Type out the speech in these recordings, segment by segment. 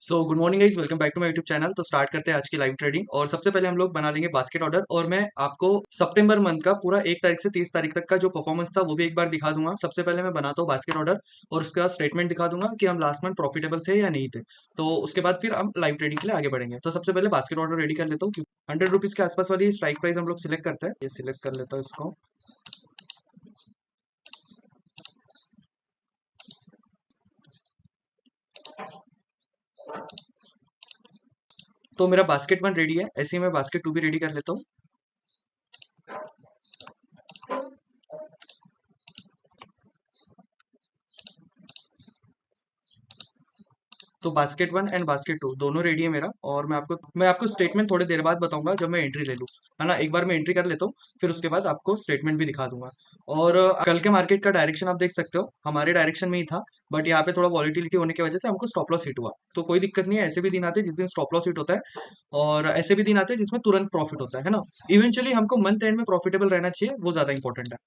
Good morning guys, welcome back to my YouTube channel. तो start करते हैं आज की लाइव ट्रेडिंग। और सबसे पहले हम लोग बना लेंगे बास्केट ऑर्डर, और मैं आपको सितंबर मंथ का पूरा 1 तारीख से 30 तारीख तक का जो परफॉर्मेंस था वो भी एक बार दिखा दूंगा। सबसे पहले मैं बनाता हूँ बास्केट ऑर्डर और उसका स्टेटमेंट दिखा दूंगा कि हम लास्ट मंथ प्रॉफिटेबल थे या नहीं थे। तो उसके बाद फिर हम लाइव ट्रेडिंग के लिए आगे बढ़ेंगे। तो सबसे पहले बास्केट ऑर्डर रेडी कर लेता हूँ। 100 रुपीज के आसपास वाली स्ट्राइक प्राइस हम लोग सिलेक्ट करते हैं। ये सिलेक्ट कर लेता हूँ इसको। तो मेरा बास्केट 1 रेडी है, ऐसे ही मैं बास्केट 2 भी रेडी कर लेता हूँ। तो बास्केट 1 एंड बास्केट 2 दोनों रेडी है मेरा। और मैं आपको स्टेटमेंट थोड़ी देर बाद बताऊंगा जब मैं एंट्री ले लूँ, है ना। एक बार मैं एंट्री कर लेता हूँ, फिर उसके बाद आपको स्टेटमेंट भी दिखा दूंगा। और कल के मार्केट का डायरेक्शन आप देख सकते हो, हमारे डायरेक्शन में ही था। बट यहाँ पे थोड़ा वॉलिटिलिटी होने की वजह से हमको स्टॉप लॉस हिट हुआ। तो कोई दिक्कत नहीं है, ऐसे भी दिन आते हैं जिस दिन स्टॉप लॉस हिट होता है, और ऐसे भी दिन आते हैं जिसमें तुरंत प्रॉफिट होता है ना। इवेंचुअली हमको मंथ एंड में प्रॉफिटेबल रहना चाहिए, वो ज्यादा इंपॉर्टेंट है।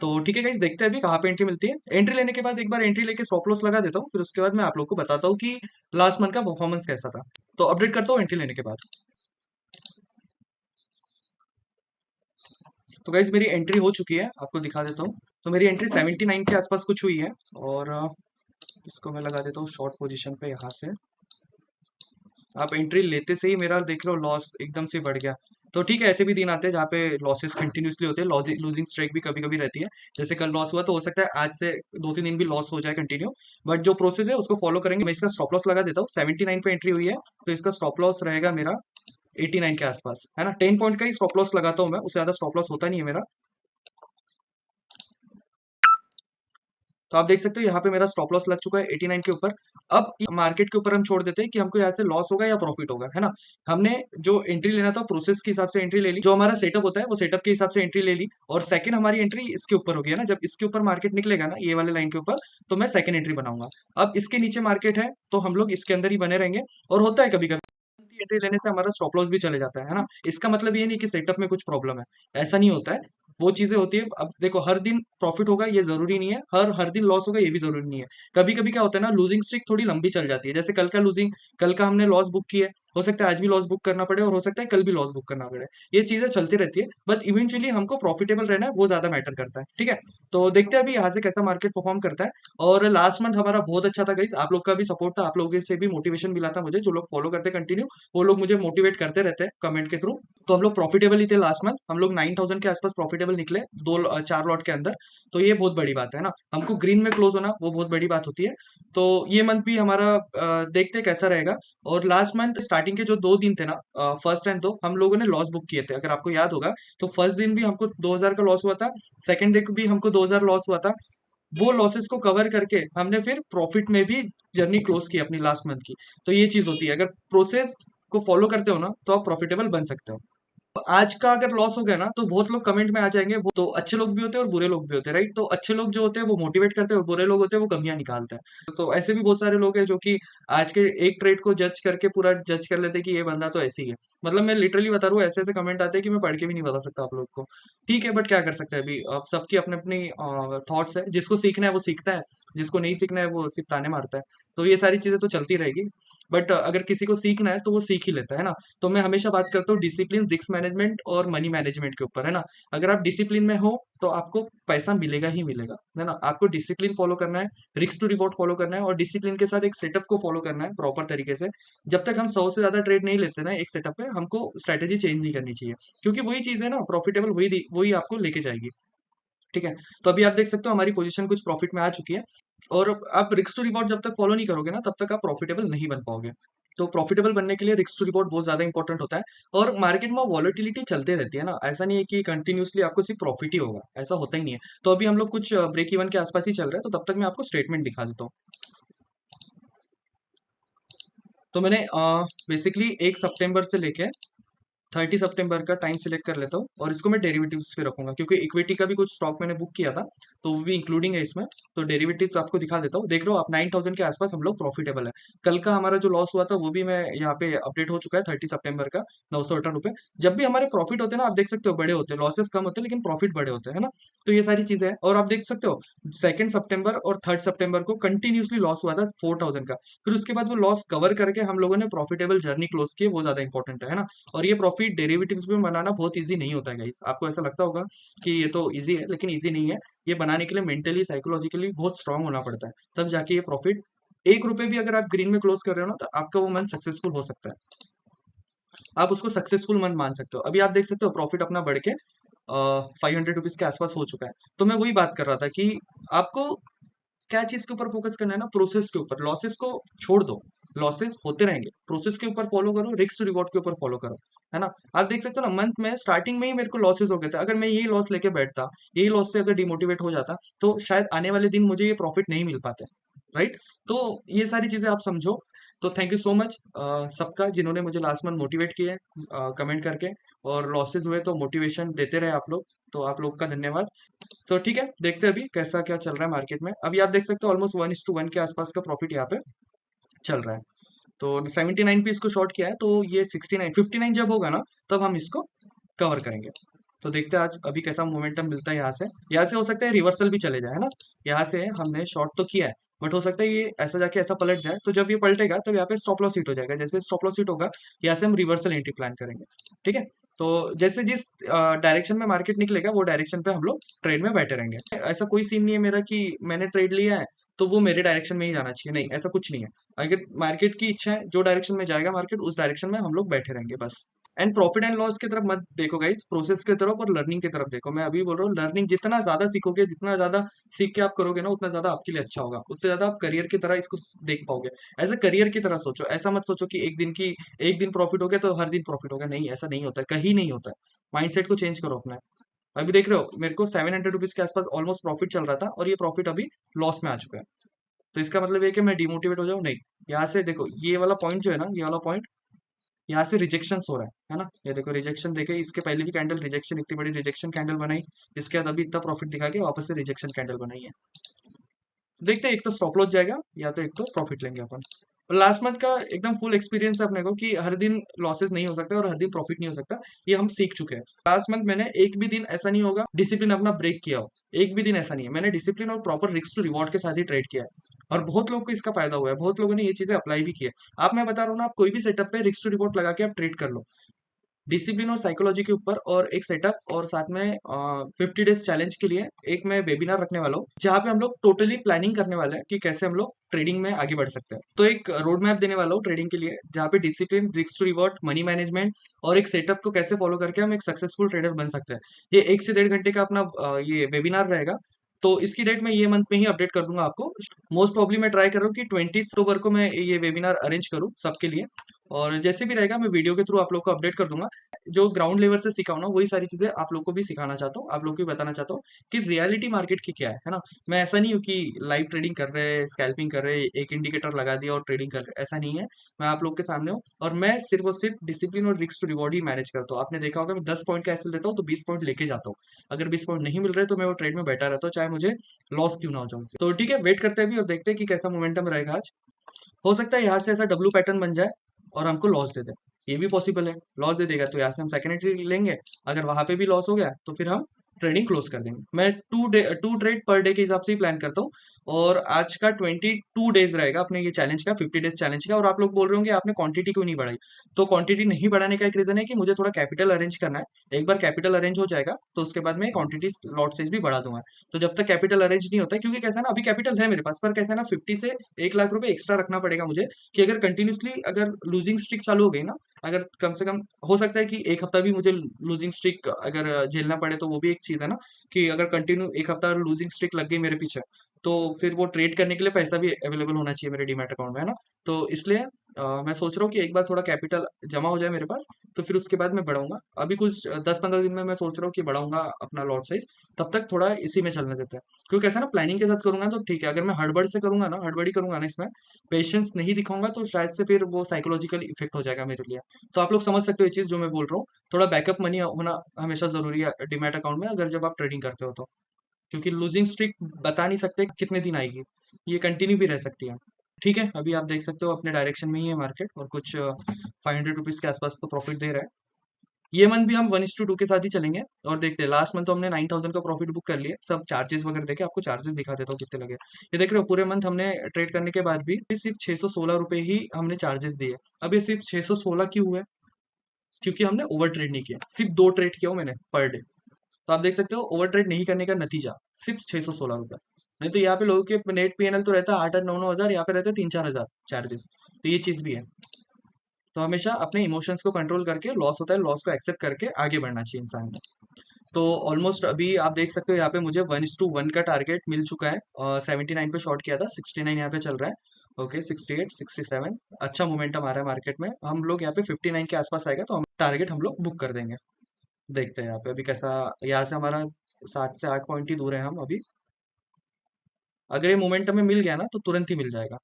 तो ठीक है गाइस, देखते हैं अभी कहाँ पे एंट्री मिलती है। एंट्री लेने के बाद एक बार एंट्री लेके स्टॉप लॉस लगा देता हूँ, फिर उसके बाद मैं आप लोग को बताता हूँ कि लास्ट मंथ का परफॉर्मेंस कैसा था। तो अपडेट करता हूँ एंट्री लेने के बाद। तो गाइस मेरी एंट्री हो चुकी है, आपको दिखा देता हूँ। तो मेरी एंट्री 79 के आसपास कुछ हुई है। और इसको मैं लगा देता हूँ शॉर्ट पोजीशन पे यहाँ से। आप एंट्री लेते से ही मेरा देख लो लॉस एकदम से बढ़ गया। तो ठीक है, ऐसे भी दिन आते हैं जहाँ पे लॉसेस कंटिन्यूसली होते हैं, लूजिंग स्ट्राइक भी कभी कभी रहती है। जैसे कल लॉस हुआ, तो हो सकता है आज से 2-3 दिन भी लॉस हो जाए कंटिन्यू। बट जो प्रोसेस है उसको फॉलो करेंगे। मैं इसका स्टॉप लॉस लगा देता हूँ। 79 पे एंट्री हुई है, तो इसका स्टॉप लॉस रहेगा मेरा 89 के आसपास, है ना। 10 पॉइंट का ही स्टॉप लॉस लगाता हूँ मैं, उससे ज्यादा स्टॉप लॉस होता नहीं है मेरा। तो आप देख सकते हो यहाँ पे मेरा स्टॉप लॉस लग चुका है 89 के ऊपर। अब मार्केट के ऊपर हम छोड़ देते हैं कि हमको यहाँ से लॉस होगा या प्रॉफिट होगा, है ना। हमने जो एंट्री लेना था प्रोसेस के हिसाब से एंट्री ले ली, जो हमारा सेटअप होता है वो सेटअप के हिसाब से एंट्री ले ली। और सेकंड हमारी एंट्री इसके ऊपर होगी, है ना। जब इसके ऊपर मार्केट निकलेगा ना, ये वाले लाइन के ऊपर, तो मैं सेकंड एंट्री बनाऊंगा। अब इसके नीचे मार्केट है, तो हम लोग इसके अंदर ही बने रहेंगे। और होता है कभी कभी एंट्री लेने से हमारा स्टॉप लॉस भी चले जाता है ना। इसका मतलब ये नहीं कि सेटअप में कुछ प्रॉब्लम है, ऐसा नहीं होता है। वो चीजें होती है। अब देखो, हर दिन प्रॉफिट होगा ये जरूरी नहीं है, हर हर दिन लॉस होगा ये भी जरूरी नहीं है। कभी कभी क्या होता है ना, लूजिंग स्ट्रिक थोड़ी लंबी चल जाती है। जैसे कल का हमने लॉस बुक किया है, हो सकता है आज भी लॉस बुक करना पड़े, और हो सकता है कल भी लॉस बुक करना पड़े। ये चीजें चलती रहती है, बट इवेंचुअली हमको प्रॉफिटेबल रहना है, वो ज्यादा मैटर करता है। ठीक है, तो देखते हैं अभी यहाँ से कैसा मार्केट परफॉर्म करता है। और लास्ट मंथ हमारा बहुत अच्छा था गाइस, आप लोग का भी सपोर्ट था, आप लोगों से भी मोटिवेशन मिला था मुझे। जो लोग फॉलो करते कंटिन्यू, वो लोग मुझे मोटिवेट करते रहते हैं कमेंट के थ्रू। तो हम लोग प्रॉफिटेबल ही थे लास्ट मंथ। हम लोग 9000 के आसपास प्रॉफिटेबल निकले, 4 लॉट के अंदर। तो ये बहुत बड़ी बात है ना, हमको ग्रीन में क्लोज होना वो बहुत बड़ी बात होती है। तो ये मंथ भी हमारा देखते हैं कैसा रहेगा। और लास्ट मंथ स्टार्टिंग के जो 2 दिन थे ना, फर्स्ट एंड दो, हम लोगों ने लॉस बुक किए थे, अगर आपको याद होगा। तो फर्स्ट दिन भी हमको 2000 का लॉस हुआ था, सेकंड डे को भी हमको 2000 लॉस हुआ था। वो लॉसेस को कवर करके हमने फिर प्रॉफिट में भी जर्नी क्लोज की अपनी लास्ट मंथ की। तो ये चीज होती है, अगर प्रोसेस को फॉलो करते हो ना, तो आप प्रॉफिटेबल बन सकते हो। आज का अगर लॉस हो गया ना, तो बहुत लोग कमेंट में आ जाएंगे। वो तो अच्छे लोग भी होते हैं और बुरे लोग भी होते हैं, राइट। तो अच्छे लोग जो होते हैं वो मोटिवेट करते हैं, और बुरे लोग होते हैं वो कमियां निकालते हैं। तो ऐसे भी बहुत सारे लोग हैं जो कि आज के एक ट्रेड को जज करके पूरा जज कर लेते हैं कि ये बंदा तो ऐसे ही है। मतलब मैं लिटरली बता रहा हूँ, ऐसे ऐसे कमेंट आते हैं कि मैं पढ़ के भी नहीं बता सकता आप लोग को। ठीक है, बट क्या कर सकते हैं अभी, अब सबकी अपनी अपनी थॉट्स है। जिसको सीखना है वो सीखता है, जिसको नहीं सीखना है वो सिर्फ ताने मारता है। तो ये सारी चीजें तो चलती रहेगी। बट अगर किसी को सीखना है तो वो सीख ही लेता है ना। तो मैं हमेशा बात करता हूँ डिसिप्लिन, रिस्क मैनेजमेंट और मनी मैनेजमेंट के ऊपर, है ना। अगर आप डिसिप्लिन में हो तो आपको पैसा मिलेगा ही मिलेगा, है ना। आपको डिसिप्लिन फॉलो करना है, रिस्क टू रिवॉर्ड फॉलो करना है, और डिसिप्लिन के साथ एक सेटअप को फॉलो करना है प्रॉपर तरीके से। जब तक हम 100 से ज्यादा ट्रेड नहीं लेते ना एक सेटअप पे, हमको स्ट्रेटेजी चेंज नहीं करनी चाहिए। क्योंकि वही चीज है ना, प्रॉफिटेबल वही वही आपको लेके जाएगी। ठीक है, तो अभी आप देख सकते हो हमारी पोजीशन कुछ प्रॉफिट में आ चुकी है। और आप रिस्क टू रिवॉर्ड जब तक फॉलो नहीं करोगे ना, तब तक आप प्रॉफिटेबल नहीं बन पाओगे। तो प्रॉफिटेबल बनने के लिए रिस्क टू रिवॉर्ड बहुत ज्यादा इंपॉर्टेंट होता है। और मार्केट में वॉलेटिलिटी चलते रहती है ना, ऐसा नहीं है कि कंटिन्यूसली आपको सिर्फ प्रॉफिट ही होगा, ऐसा होता ही नहीं है। तो अभी हम लोग कुछ ब्रेक इवन के आसपास ही चल रहे हैं, तो तब तक मैं आपको स्टेटमेंट दिखा देता हूँ। तो मैंने बेसिकली 1 सितंबर से लेके 30 सितंबर का टाइम सिलेक्ट कर लेता हूँ और इसको मैं डेरिवेटिव्स पे रखूंगा, क्योंकि इक्विटी का भी कुछ स्टॉक मैंने बुक किया था, तो वो भी इंक्लूडिंग है इसमें। तो डेरिवेटिव्स आपको दिखा देता हूँ। देख रहे हो आप, 9,000 के आसपास हम लोग प्रॉफिटेबल है। कल का हमारा जो लॉस हुआ था वो भी मैं यहाँ पे अपडेट हो चुका है, 30 सितंबर का, 918 रुपये। जब भी हमारे प्रॉफिट होते हैं ना, आप देख सकते हो बड़े होते हैं, लॉसेस कम होते हैं लेकिन प्रॉफिट बड़े होते हैं, है ना। तो ये सारी चीजें हैं। और आप देख सकते हो 2 सितंबर और 3 सितंबर को कंटिन्यूसली लॉस हुआ था 4,000 का। फिर उसके बाद वो लॉस कवर करके हम लोगों ने प्रॉफिटेबल जर्नी क्लोज की है, वो ज्यादा इंपॉर्टेंट है ना। और ये प्रॉफिट डेरिवेटिव्स में बनाना बहुत इजी नहीं होता है गाइस। आपको ऐसा लगता होगा कि ये तो इजी है, लेकिन इजी नहीं है। ये बनाने के लिए मेंटली साइकोलॉजिकली बहुत स्ट्रांग होना पड़ता है, तब जाके ये प्रॉफिट, 1 रुपए भी अगर आप ग्रीन में क्लोज कर रहे हो ना, तो आपका वो मंथ सक्सेसफुल हो सकता है। आप उसको सक्सेसफुल मंथ मान सकते हो। अभी आप देख सकते हो प्रॉफिट अपना बढ़ के 500 रुपीज के आसपास हो चुका है। तो मैं वही बात कर रहा था कि आपको क्या चीज के ऊपर फोकस करना है ना, प्रोसेस के ऊपर। लॉसेस को छोड़ दो, लॉसेस होते रहेंगे, प्रोसेस के ऊपर फॉलो करो, रिस्क रिवॉर्ड के ऊपर फॉलो करो, है ना। आप देख सकते हो ना, मंथ में स्टार्टिंग में ही मेरे को लॉसेस हो गए थे। अगर मैं यही लॉस लेके बैठता, यही लॉस से अगर डिमोटिवेट हो जाता, तो शायद आने वाले दिन मुझे ये प्रॉफिट नहीं मिल पाते, राइट। तो ये सारी चीजें आप समझो। तो थैंक यू सो मच सबका, जिन्होंने मुझे लास्ट मंथ मोटिवेट किया है कमेंट करके, और लॉसेस हुए तो मोटिवेशन देते रहे आप लोग, तो आप लोग का धन्यवाद। तो ठीक है, देखते हैं अभी कैसा क्या चल रहा है मार्केट में। अभी आप देख सकते हो ऑलमोस्ट 1:1 के आसपास का प्रॉफिट यहाँ पे चल रहा है। तो 79 पे इसको शॉर्ट किया है, तो ये 69 59 जब होगा ना, तब हम इसको कवर करेंगे। तो देखते हैं आज अभी कैसा मोमेंटम मिलता है। यहाँ से हो सकता है रिवर्सल भी चले जाए, है ना। यहाँ से हमने शॉर्ट तो किया है, बट हो सकता है ये ऐसा जाके ऐसा पलट जाए। तो जब ये पलटेगा तब यहाँ पे स्टॉप लॉस हिट हो जाएगा। जैसे स्टॉप लॉस हिट होगा, यहाँ से हम रिवर्सल एंट्री प्लान करेंगे, ठीक है। तो जैसे जिस डायरेक्शन में मार्केट निकलेगा, वो डायरेक्शन पे हम लोग ट्रेड में बैठे रहेंगे। ऐसा कोई सीन नहीं है मेरा कि मैंने ट्रेड लिया है तो वो मेरे डायरेक्शन में ही जाना चाहिए, नहीं, ऐसा कुछ नहीं है। अगर मार्केट की इच्छा है, जो डायरेक्शन में जाएगा मार्केट, उस डायरेक्शन में हम लोग बैठे रहेंगे बस। एंड प्रॉफिट एंड लॉस की तरफ मत देखो गाइस, प्रोसेस की तरफ और लर्निंग की तरफ देखो। मैं अभी बोल रहा हूँ, लर्निंग जितना ज्यादा सीखोगे, जितना ज्यादा सीख के आप करोगे ना, उतना ज्यादा आपके लिए अच्छा होगा, उतने ज्यादा आप करियर की तरह इसको देख पाओगे। ऐसे करियर की तरह सोचो, ऐसा मत सोचो कि एक दिन प्रॉफिट हो गया तो हर दिन प्रॉफिट होगा, नहीं, ऐसा नहीं होता है, कहीं नहीं होता है। माइंडसेट को चेंज करो अपना। अभी देख रहे हो मेरे को 700 रुपीज के आसपास ऑलमोस्ट प्रॉफिट चल रहा था, और ये प्रॉफिट अभी लॉस में आ चुका है। तो इसका मतलब ये कि मैं डिमोटिवेट हो जाऊं, नहीं। यहाँ से देखो, ये वाला पॉइंट जो है ना, ये वाला पॉइंट, यहाँ से रिजेक्शन हो रहा है ना। ये देखो रिजेक्शन देखे, इसके पहले भी कैंडल रिजेक्शन, इतनी बड़ी रिजेक्शन कैंडल बनाई, इसके बाद अभी इतना प्रॉफिट दिखा के वापस से रिजेक्शन कैंडल बनाई है। तो देखते हैं, एक तो स्टॉप लॉस जाएगा या तो एक तो प्रॉफिट लेंगे अपन। और लास्ट मंथ का एकदम फुल एक्सपीरियंस है अपने को कि हर दिन लॉसेस नहीं हो सकता और हर दिन प्रॉफिट नहीं हो सकता, ये हम सीख चुके हैं। लास्ट मंथ मैंने एक भी दिन ऐसा नहीं होगा डिसिप्लिन अपना ब्रेक किया हो, एक भी दिन ऐसा नहीं है। मैंने डिसिप्लिन और प्रॉपर रिस्क टू रिवॉर्ड के साथ ही ट्रेड किया है, और बहुत लोगों को इसका फायदा हुआ है, बहुत लोगों ने ये चीजें अप्लाई भी की है। आप, मैं बता रहा हूँ ना, आप कोई भी सेटअप पे रिस्क टू रिवॉर्ड लगा के आप ट्रेड कर लो, डिसिप्लिन और साइकोलॉजी के ऊपर, और एक सेटअप, और साथ में 50 डेज चैलेंज के लिए एक मैं वेबिनार रखने वाला हूँ, जहाँ पे हम लोग टोटली प्लानिंग करने वाले हैं कि कैसे हम लोग ट्रेडिंग में आगे बढ़ सकते हैं। तो एक रोड मैप देने वाला हूँ ट्रेडिंग के लिए, जहाँ पे discipline, risk to reward, money management और एक सेटअप को कैसे फॉलो करके हम एक सक्सेसफुल ट्रेडर बन सकते हैं। ये 1 से 1.5 घंटे का अपना ये वेबिनार रहेगा। तो इसकी डेट मैं ये मंथ में ही अपडेट कर दूंगा आपको। मोस्ट प्रॉब्ली मैं ट्राई कर रहा हूँ कि 20 अक्टूबर को मैं ये वेबिनार अरेंज करूँ सबके लिए, और जैसे भी रहेगा मैं वीडियो के थ्रू आप लोग को अपडेट कर दूंगा। जो ग्राउंड लेवल से सिखाऊं ना, वही सारी चीजें आप लोग को भी सिखाना चाहता हूँ, आप लोग को भी बताना चाहता हूँ कि रियलिटी मार्केट की क्या है ना। मैं ऐसा नहीं हूँ कि लाइव ट्रेडिंग कर रहे हैं, स्कैल्पिंग कर रहे हैं, एक इंडिकेटर लगा दिया और ट्रेडिंग कर रहे हैं, ऐसा नहीं है। मैं आप लोग के सामने हूँ, और मैं सिर्फ और सिर्फ डिसिप्लिन और रिस्क टू रिवॉर्ड ही मैनेज करता हूँ। आपने देखा होगा, मैं 10 पॉइंट का एसएल देता हूँ तो 20 पॉइंट लेके जाता हूँ। अगर 20 पॉइंट नहीं मिल रहे तो मैं वो ट्रेड में बैठा रहता हूँ, चाहे मुझे लॉस क्यों ना हो जाए। तो ठीक है, वेट करते हैं अभी और देखते हैं कि कैसा मोमेंटम रहेगा आज। हो सकता है यहाँ से ऐसा डब्लू पैटर्न बन जाए और हमको लॉस दे दे, ये भी पॉसिबल है। लॉस दे देगा तो यहाँ से हम सेकेंड एंट्री लेंगे, अगर वहां पे भी लॉस हो गया तो फिर हम ट्रेडिंग क्लोज कर देंगे। मैं 2 ट्रेड पर डे के हिसाब से ही प्लान करता हूँ। और आज का 22 डेज रहेगा अपने ये चैलेंज का, 50 डेज चैलेंज का। और आप लोग बोल रहे होंगे आपने क्वांटिटी क्यों नहीं बढ़ाई। तो क्वांटिटी नहीं बढ़ाने का एक रीजन है कि मुझे थोड़ा कैपिटल अरेंज करना है। एक बार कैपिटल अरेंज हो जाएगा तो उसके बाद मैं क्वांटिटी लॉट साइज भी बढ़ा दूंगा। तो जब तक कैपिटल अरेंज नहीं होता है, क्योंकि कैसा है ना, अभी कैपिटल है मेरे पास, पर कैसा है ना, 50 से 1 लाख रुपए एक्स्ट्रा रखना पड़ेगा मुझे, कि अगर कंटिन्यूसली अगर लूजिंग स्ट्रिक चालू हो गई ना, अगर कम से कम हो सकता है कि एक हफ्ता भी मुझे लूजिंग स्ट्रिक अगर झेलना पड़े, तो वो भी एक चीज है ना, कि अगर कंटिन्यू एक हफ्ता लूजिंग स्ट्रिक लग गई मेरे पीछे, तो फिर वो ट्रेड करने के लिए पैसा भी अवेलेबल होना चाहिए मेरे डीमैट अकाउंट में, है ना। तो इसलिए मैं सोच रहा हूँ कि एक बार थोड़ा कैपिटल जमा हो जाए मेरे पास, तो फिर उसके बाद मैं बढ़ाऊंगा। अभी कुछ 10-15 दिन में मैं सोच रहा हूँ कि बढ़ाऊंगा अपना लॉट साइज। तब तक थोड़ा इसी में चलने देते हैं, क्योंकि ऐसा ना प्लानिंग के साथ करूंगा तो ठीक है, अगर मैं हड़बड़ से करूंगा ना, हड़बड़ी करूंगा ना इसमें, पेशेंस नहीं दिखाऊंगा, तो शायद से फिर वो साइकोलॉजिकल इफेक्ट हो जाएगा मेरे लिए। तो आप लोग समझ सकते हो ये चीज जो मैं बोल रहा हूँ। थोड़ा बैकअप मनी होना हमेशा जरूरी है डिमैट अकाउंट में, अगर जब आप ट्रेडिंग करते हो तो। क्योंकि लूजिंग स्ट्रिक बता नहीं सकते कितने दिन आएगी, ये कंटिन्यू भी रह सकती है। ठीक है, अभी आप देख सकते हो अपने डायरेक्शन में ही है मार्केट, और कुछ 500 रुपीज के आसपास तो प्रॉफिट दे रहा है। ये मंथ भी हम 1:2 के साथ ही चलेंगे, और देखते हैं। लास्ट मंथ तो हमने 9,000 का प्रॉफिट बुक कर लिया, सब चार्जेस वगैरह देके आपको चार्जेस दिखा देता हूँ कितने लगे। ये देख रहे हो, पूरे मंथ हमने ट्रेड करने के बाद भी सिर्फ 616 रुपये ही हमने चार्जेस दिए। अब ये सिर्फ 616 क्यों हुआ है? क्योंकि हमने ओवर ट्रेड नहीं किया, सिर्फ 2 ट्रेड किया हूँ मैंने पर डे। तो आप देख सकते हो ओवर ट्रेड नहीं करने का नतीजा, सिर्फ 616 रुपये। नहीं तो यहाँ पे लोगों के नेट पीएनएल तो रहता है 8-8, 9-9 हज़ार, यहाँ पे रहते हैं 3-4 हज़ार चार्जेस। तो ये चीज भी है। तो हमेशा अपने इमोशंस को कंट्रोल करके, लॉस होता है लॉस को एक्सेप्ट करके आगे बढ़ना चाहिए इंसान को। तो ऑलमोस्ट अभी आप देख सकते हो यहाँ पे मुझे 1:1 का टारगेट मिल चुका है, और 79 पे शॉर्ट किया था, 69 यहाँ पे चल रहा है। ओके, 68, 67, अच्छा मोमेंटम आ रहा है मार्केट में। हम लोग यहाँ पे 59 के आसपास आएगा तो हम टारगेट हम लोग बुक कर देंगे। देखते हैं यहाँ पे अभी कैसा। यहाँ से हमारा 7 से 8 पॉइंट ही दूर है हम अभी। अगर ये मोमेंटम में मिल गया ना तो तुरंत ही मिल जाएगा।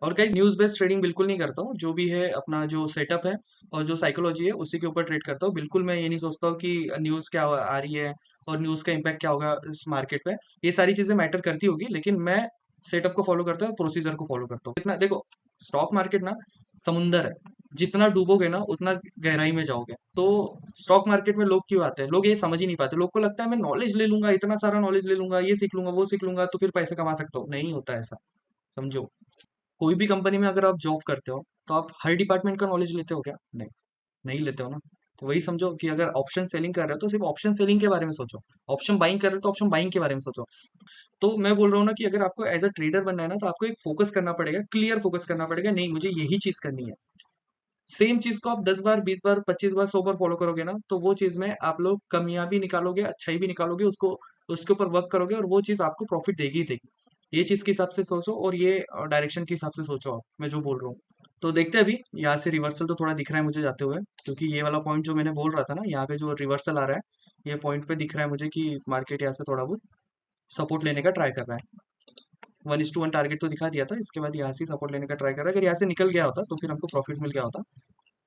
और गाइस, न्यूज बेस्ड ट्रेडिंग बिल्कुल नहीं करता हूँ, जो भी है अपना जो सेटअप है और जो साइकोलॉजी है उसी के ऊपर ट्रेड करता हूँ। बिल्कुल मैं ये नहीं सोचता हूँ कि न्यूज क्या आ रही है और न्यूज का इम्पैक्ट क्या होगा इस मार्केट पे। ये सारी चीजें मैटर करती होगी, लेकिन मैं सेटअप को फॉलो करता हूँ, प्रोसीजर को फॉलो करता हूँ। इतना देखो, स्टॉक मार्केट ना समुंदर है, जितना डूबोगे ना उतना गहराई में जाओगे। तो स्टॉक मार्केट में लोग क्यों आते हैं? लोग ये समझ ही नहीं पाते। लोग को लगता है मैं नॉलेज ले लूंगा, इतना सारा नॉलेज ले लूंगा, ये सीख लूंगा वो सीख लूंगा तो फिर पैसे कमा सकता हूँ। नहीं होता ऐसा, समझो। कोई भी कंपनी में अगर आप जॉब करते हो तो आप हर डिपार्टमेंट का नॉलेज लेते हो क्या? नहीं, नहीं लेते हो ना। तो वही समझो कि अगर ऑप्शन सेलिंग कर रहे हो तो सिर्फ ऑप्शन सेलिंग के बारे में सोचो, ऑप्शन बाइंग कर रहे हो तो ऑप्शन बाइंग के बारे में सोचो। तो मैं बोल रहा हूँ ना कि अगर आपको एज अ ट्रेडर बनना है ना, तो आपको एक फोकस करना पड़ेगा, क्लियर फोकस करना पड़ेगा, नहीं मुझे यही चीज करनी है। सेम चीज को आप 10 बार, 20 बार, 25 बार, 100 बार फॉलो करोगे ना, तो वो चीज में आप लोग कमियां भी निकालोगे, अच्छाई भी निकालोगे, उसको उसके ऊपर वर्क करोगे, और वो चीज आपको प्रॉफिट देगी ही देगी। ये चीज के हिसाब से सोचो, और ये डायरेक्शन के हिसाब से सोचो आप, मैं जो बोल रहा हूँ। तो देखते हैं अभी यहाँ से रिवर्सल तो थोड़ा दिख रहा है मुझे जाते हुए, क्योंकि ये वाला पॉइंट जो मैंने बोल रहा था ना, यहाँ पे जो रिवर्सल आ रहा है, ये पॉइंट पे दिख रहा है मुझे कि मार्केट यहाँ से थोड़ा बहुत सपोर्ट लेने का ट्राई कर रहा है। 1:1 टारगेट तो दिखा दिया था, इसके बाद यहाँ से सपोर्ट लेने का ट्राई कर रहा है। अगर यहाँ से निकल गया होता तो फिर हमको प्रॉफिट मिल गया होता।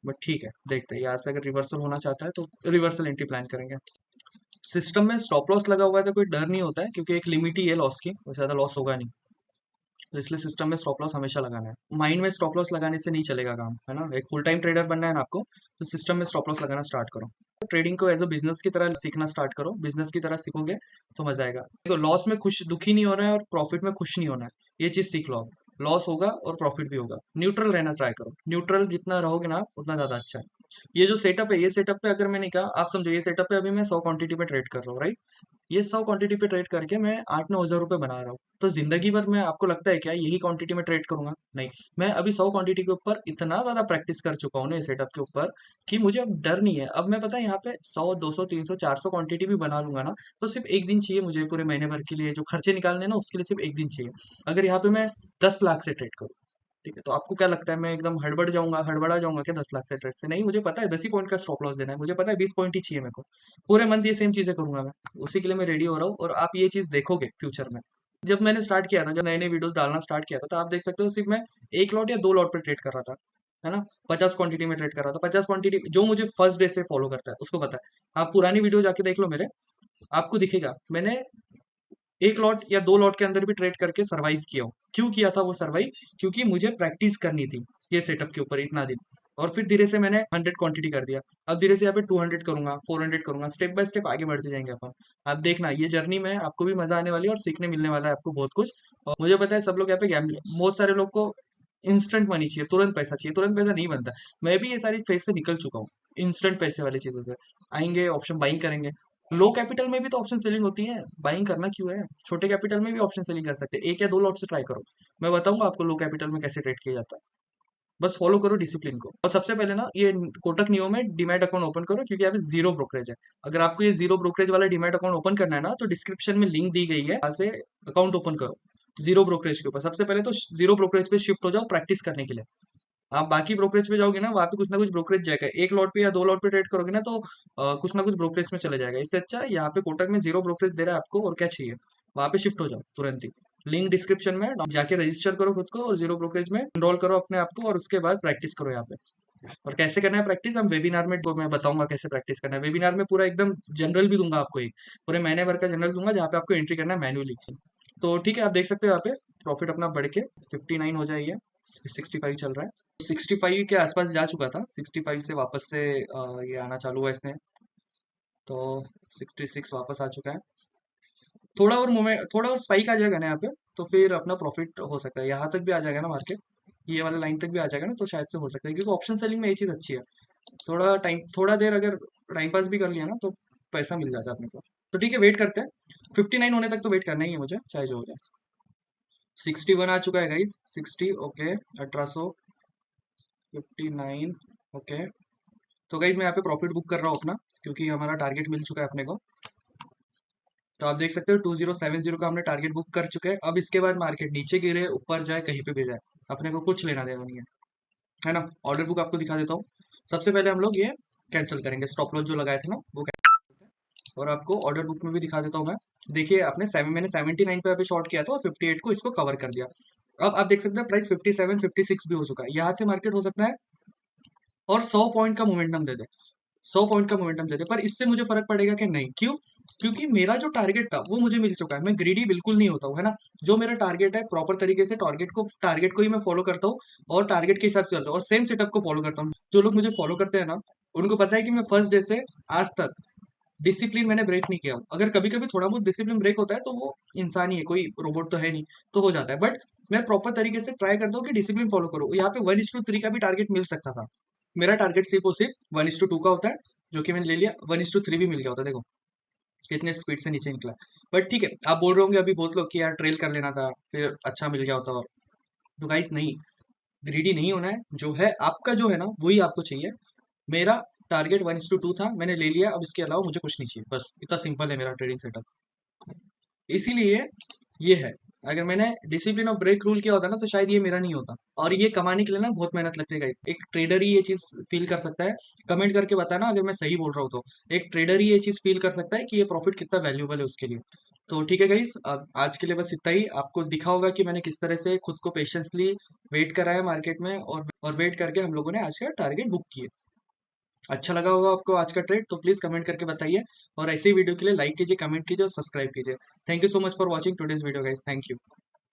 बट ठीक है, देखते हैं यहाँ से अगर रिवर्सल होना चाहता है तो रिवर्सल एंट्री प्लान करेंगे। सिस्टम में स्टॉप लॉस लगा हुआ है तो कोई डर नहीं होता है, क्योंकि एक लिमिट ही है लॉस की, उससे ज्यादा लॉस होगा नहीं। तो इसलिए सिस्टम में स्टॉप लॉस हमेशा लगाना है। माइंड में स्टॉप लॉस लगाने से नहीं चलेगा काम, है ना। एक फुल टाइम ट्रेडर बनना है ना आपको, तो सिस्टम में स्टॉप लॉस लगाना स्टार्ट करो। ट्रेडिंग को एज अ बिजनेस की तरह सीखना स्टार्ट करो, बिजनेस की तरह सीखोगे तो मजा आएगा। देखो, लॉस में खुश दुखी नहीं होना है और प्रॉफिट में खुश नहीं होना है, ये चीज सीख लो आप। लॉस होगा और प्रॉफिट भी होगा, न्यूट्रल रहना ट्राई करो। न्यूट्रल जितना रहोगे ना आप, उतना ज्यादा अच्छा है। ये जो सेटअप है, ये सेटअप पे अगर मैंने कहा, आप समझो, ये सेटअप पे अभी मैं 100 क्वांटिटी पे ट्रेड कर रहा हूँ, राइट। ये 100 क्वांटिटी पे ट्रेड करके मैं 8-9 हज़ार रुपए बना रहा हूँ। तो जिंदगी भर मैं, आपको लगता है क्या यही क्वांटिटी में ट्रेड करूंगा? नहीं। मैं अभी 100 क्वांटिटी के ऊपर इतना ज्यादा प्रैक्टिस कर चुका हूँ ना, सेटअप के ऊपर, कि मुझे अब डर नहीं है। अब मैं, पता है, यहाँ पे 100, 200, 300, 400 क्वांटिटी भी बना लूंगा ना, तो सिर्फ एक दिन चाहिए मुझे पूरे महीने भर के लिए जो खर्चे निकालने हैं ना, उसके लिए सिर्फ एक दिन चाहिए। अगर यहाँ पे मैं 10 लाख से ट्रेड करूँ, ठीक है, तो आपको क्या लगता है मैं एकदम हड़बड़ा जाऊंगा क्या 10 लाख से ट्रेड से? नहीं, मुझे पता है 10 ही पॉइंट का स्टॉप लॉस देना है, मुझे पता है 20 पॉइंट ही चाहिए मेरे को। पूरे मंथ ये सेम चीजें करूंगा मैं, उसी के लिए मैं रेडी हो रहा हूँ। और आप ये चीज देखोगे फ्यूचर में। जब मैंने स्टार्ट किया था, जब नए नए वीडियोस डालना स्टार्ट किया था, तो आप देख सकते हो सिर्फ मैं 1 लॉट या 2 लॉट पे ट्रेड कर रहा था, है ना। 50 क्वांटिटी में ट्रेड कर रहा था। 50 क्वांटिटी जो मुझे फर्स्ट डे से फॉलो करता है उसको पता है। आप पुरानी वीडियो जाके देख लो मेरे, आपको दिखेगा मैंने 1 लॉट या 2 लॉट के अंदर भी ट्रेड करके सरवाइव किया हूँ। क्यों किया था वो सरवाइव? क्योंकि मुझे प्रैक्टिस करनी थी ये सेटअप के ऊपर इतना दिन। और फिर धीरे से मैंने 100 क्वांटिटी कर दिया। अब धीरे से यहाँ पे 200 करूंगा, 400 करूंगा, स्टेप बाय स्टेप आगे बढ़ते जाएंगे अपन। आप देखना, ये जर्नी में आपको भी मजा आने वाली है और सीखने मिलने वाला है आपको बहुत कुछ। और मुझे पता है सब लोग यहाँ पे गैम्बलिंग, बहुत सारे लोग को इंस्टेंट मनी चाहिए, तुरंत पैसा चाहिए। तुरंत पैसा नहीं बनता। मैं भी ये सारी फेज से निकल चुका हूँ, इंस्टेंट पैसे वाली चीजों से। आएंगे ऑप्शन बाइंग करेंगे। लो कैपिटल में भी तो ऑप्शन सेलिंग होती है, बाइंग करना क्यों है? छोटे कैपिटल में भी ऑप्शन सेलिंग कर सकते हैं, 1 या 2 लॉट से ट्राई करो। मैं बताऊंगा आपको लो कैपिटल में कैसे ट्रेड किया जाता है। बस फॉलो करो डिसिप्लिन को। और सबसे पहले ना, ये कोटक नियो में डीमैट अकाउंट ओपन करो, क्योंकि यहाँ पे जीरो ब्रोकरेज है। अगर आपको ये जीरो ब्रोकरेज वाला डीमैट अकाउंट ओपन करना है ना, तो डिस्क्रिप्शन में लिंक दी गई है, यहाँ से अकाउंट ओपन करो। जीरो ब्रोकरेज के ऊपर। सबसे पहले तो जीरो ब्रोकरेज पे शिफ्ट हो जाओ प्रैक्टिस करने के लिए। आप बाकी ब्रोकरेज पे जाओगे ना, वहाँ पे कुछ ना कुछ ब्रोकरेज जाएगा, एक लॉट पे या दो लॉट पे ट्रेड करोगे ना तो कुछ ना कुछ ब्रोकरेज में चले जाएगा। इससे अच्छा यहाँ पे कोटक में जीरो ब्रोकरेज दे रहा है आपको, और क्या चाहिए। वहाँ पे शिफ्ट हो जाओ तुरंत ही। लिंक डिस्क्रिप्शन में जाके रजिस्टर करो खुद को, और जीरो ब्रोकरेज में एनरोल करो अपने आप को, और उसके बाद प्रैक्टिस करो यहाँ पे। और कैसे करना है प्रैक्टिस, हम वेबिनार में मैं बताऊंगा कैसे प्रैक्टिस करना है। वेबिनार में पूरा एकदम जनरल भी दूंगा आपको, एक पूरे महीने भर का जनरल दूंगा जहाँ पे आपको एंट्री करना है मैन्युअली। तो ठीक है, आप देख सकते हो यहाँ पे प्रॉफिट अपना बढ़ के 59 हो जाइए, 65 चल रहा है। 65 के आसपास जा चुका था, 65 से वापस से ये आना चालू हुआ इसने, तो 66 वापस आ चुका है। थोड़ा और मोमेंट, थोड़ा और स्पाइक आ जाएगा ना यहाँ पे, तो फिर अपना प्रॉफिट हो सकता है, यहाँ तक भी आ जाएगा ना मार्केट, ये वाला लाइन तक भी आ जाएगा ना, तो शायद से हो सकता है, क्योंकि ऑप्शन सेलिंग में ये चीज़ अच्छी है। थोड़ा टाइम, थोड़ा देर अगर टाइम पास भी कर लिया ना तो पैसा मिल जाता है अपने को। तो ठीक है, वेट करते हैं। 59 होने तक तो वेट करना ही है मुझे, चाहे जो हो जाए। 61 आ चुका है गाइस, 60 ओके, 1859 ओके। तो गाइस मैं यहाँ पे प्रॉफिट बुक कर रहा हूँ अपना, क्योंकि हमारा टारगेट मिल चुका है अपने को। तो आप देख सकते हो 2070 का हमने टारगेट बुक कर चुके हैं। अब इसके बाद मार्केट नीचे गिरे ऊपर जाए कहीं पे भी जाए, अपने को कुछ लेना देना नहीं है ना। ऑर्डर बुक आपको दिखा देता हूँ। सबसे पहले हम लोग ये कैंसिल करेंगे, स्टॉप लॉस जो लगाए थे ना वो और आपको ऑर्डर बुक में भी दिखा देता हूँ मैं। देखिए आपने मैंने 79 पे अभी शॉर्ट किया था और 58 को इसको कवर कर दिया। अब आप देख सकते हैं प्राइस 57 56 भी हो चुका है, यहाँ से मार्केट हो सकता है और 100 पॉइंट का मोमेंटम दे दे, 100 पॉइंट का मोमेंटम दे दे, पर इससे मुझे फर्क पड़ेगा कि नहीं, क्यों? क्योंकि मेरा जो टारगेट था वो मुझे मिल चुका है। मैं ग्रीडी बिल्कुल नहीं होता हूँ, है ना। जो मेरा टारगेट है प्रॉपर तरीके से टारगेट को ही मैं फॉलो करता हूँ, और टारगेट के हिसाब से चलता हूँ, और सेम सेटअप को फॉलो करता हूँ। जो लोग मुझे फॉलो करते हैं ना, उनको पता है कि मैं फर्स्ट डे से आज तक डिसिप्लिन मैंने ब्रेक नहीं किया। अगर कभी कभी थोड़ा बहुत डिसिप्लिन ब्रेक होता है तो वो इंसान ही है, कोई रोबोट तो है नहीं, तो हो जाता है। बट मैं प्रॉपर तरीके से ट्राई करता हूँ कि डिसिप्लिन फॉलो करूँ। यहाँ पे 1:3 का भी टारगेट मिल सकता था। मेरा टारगेट सिर्फ और सिर्फ 1:2 का होता है, जो कि मैंने ले लिया। 1:3 भी मिल गया होता, देखो कितने स्पीड से नीचे निकला। बट ठीक है, आप बोल रहे होंगे अभी बहुत लोग कि यार ट्रेल कर लेना था, फिर अच्छा मिल गया होता। और तो गाइस नहीं, ग्रीडी नहीं होना है। जो है आपका जो है ना वही आपको चाहिए। मेरा टारगेट 1:2 था, मैंने ले लिया। अब इसके अलावा मुझे कुछ नहीं चाहिए, बस इतना सिंपल है मेरा ट्रेडिंग सेटअप। इसीलिए ये है। अगर मैंने डिसिप्लिन ऑफ ब्रेक रूल किया होता ना तो शायद ये मेरा नहीं होता। और ये कमाने के लिए ना बहुत मेहनत लगती है गाइस, एक ट्रेडर ही ये चीज फील कर सकता है। कमेंट करके बताना अगर मैं सही बोल रहा हूँ तो। एक ट्रेडर ही ये चीज फील कर सकता है कि ये प्रॉफिट कितना वैल्यूबल है उसके लिए। तो ठीक है गाइस, आज के लिए बस इतना ही। आपको दिखा होगा कि मैंने किस तरह से खुद को पेशेंसली वेट करा है मार्केट में, और वेट करके हम लोगों ने आज का टारगेट बुक किए। अच्छा लगा होगा आपको आज का ट्रेड, तो प्लीज कमेंट करके बताइए। और ऐसे ही वीडियो के लिए लाइक कीजिए, कमेंट कीजिए और सब्सक्राइब कीजिए। Thank you so much for watching today's video guys, thank you.